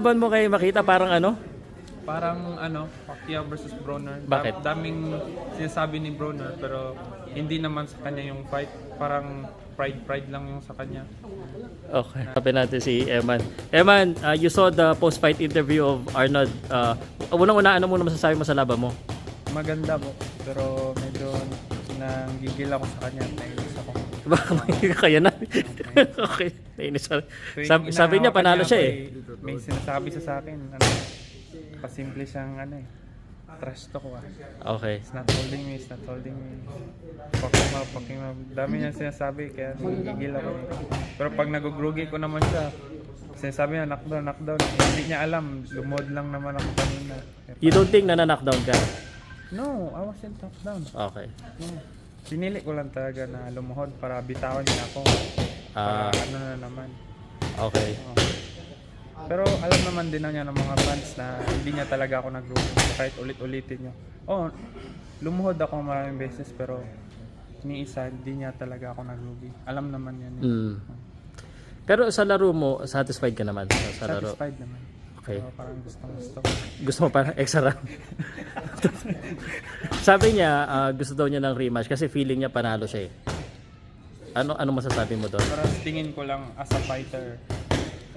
Laban mo kay Makita parang ano? Parang Pacquiao versus Broner. Bakit? Daming sinasabi ni Broner pero hindi naman sa kanya yung fight. Parang pride lang yung sa kanya. Okay. Sabi natin si Eman. Eman, you saw the post-fight interview of Arnold. Unang-una, ano muna masasabi mo sa laban mo? Maganda po, pero medyo nanggigil ako sa kanya. Nainis ako. Baka may kaya na. Okay. Nainis ako. Tuwing Sabi niya inahawakan panalo niya siya ako, eh. May sinasabi siya sa akin. Pasimple siyang trash talk ko Okay. It's not holding me, it's not holding me. Fucking up. Dami niya sinasabi, kaya nagigil ako. Pero pag nagugrugi ko naman siya, sinasabi niya, knockdown. Hindi niya alam, lumod lang naman ako kanina. You don't think na na-knockdown ka? No, I wasn't knockdown. Okay. No. Pinili ko lang talaga na lumuhod para bitawan niya ako. Para na naman. Okay. Pero alam naman din na niya ng mga fans na hindi niya talaga ako nagrugi. Kahit ulit-ulitin niyo. Lumuhod ako maraming beses pero ni isa hindi niya talaga ako nagrugi. Alam naman yan. Pero sa laro mo, satisfied ka naman? Sa laro? Satisfied naman. Okay. Pero parang gusto. Gusto mo parang extra round? Sabi niya, gusto daw niya ng rematch kasi feeling niya panalo siya eh. Ano masasabi mo doon? Pero tingin ko lang as a fighter,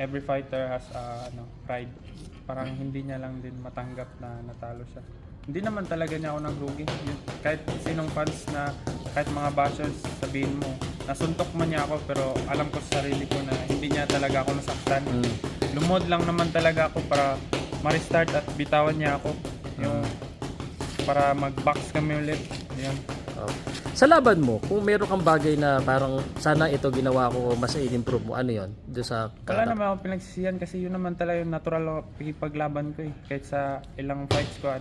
every fighter has pride. Parang hindi niya lang din matanggap na natalo siya. Hindi naman talaga niya ako naglugi. Kahit sinong fans na, kahit mga bashers sabihin mo, nasuntok man niya ako pero alam ko sa sarili ko na hindi niya talaga ako nasaktan. Lumod lang naman talaga ako para ma-restart at bitawan niya ako. Yung para mag-box kami ulit. Yan. Sa laban mo, kung meron kang bagay na parang sana ito ginawa ko mas i-improve mo, ano yon? Doon sa Wala naman ako pinagsisiyan kasi yun naman talaga yung natural paglaban ko eh. Kahit sa ilang fights ko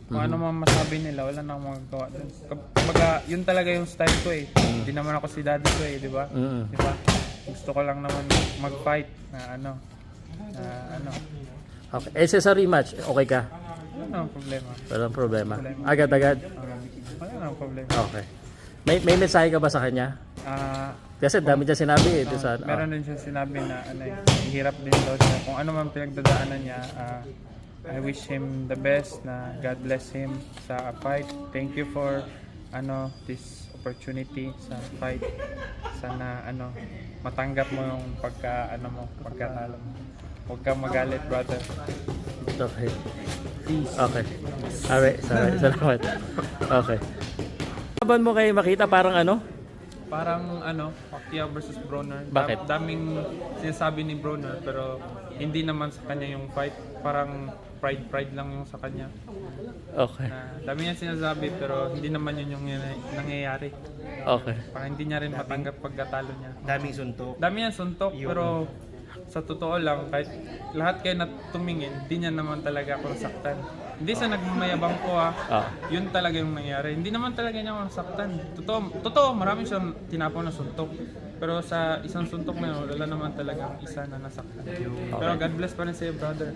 kung ano man masabi nila, wala na akong magagawa doon. Kumbaga, yun talaga yung style ko eh. Hindi naman ako si daddy ko eh, di ba? Di ba? Gusto ko lang naman mag-fight na Okay. Sa rematch, okay ka? Wala nang problema. Walang problema. Agad-agad? Wala nang problema. Okay. May mensahe ka ba sa kanya? Kasi dami niya sinabi eh. Meron din siya sinabi na hirap din daw siya. Kung ano man pinagdadaanan niya, I wish him the best, na God bless him sa fight. Thank you for this opportunity sa fight. Sana matanggap mo yung pagkatalo mo. Huwag kang magalit, brother. Okay. Okay. Alright, salamat. Okay. Laban mo kay Makita parang ano? Parang Pacquiao versus Broner. Bakit? Daming sinasabi ni Broner pero hindi naman sa kanya yung fight. Parang pride lang yung sa kanya. Okay. Dami niya sinasabi pero hindi naman yun yung nangyayari. Okay. Parang hindi niya rin matanggap pagkatalo niya. Daming suntok. Dami niya suntok pero sa totoo lang kahit lahat kayo na tumingin, hindi niya naman talaga ako nasaktan. Hindi sa nagmamayabang ko Yun talaga yung nangyari. Hindi naman talaga niya ako nasaktan. Totoo, marami siyang tinapon na suntok. Pero sa isang suntok na yun, wala naman talaga isa na nasaktan. Pero God bless pa rin sa'yo, brother.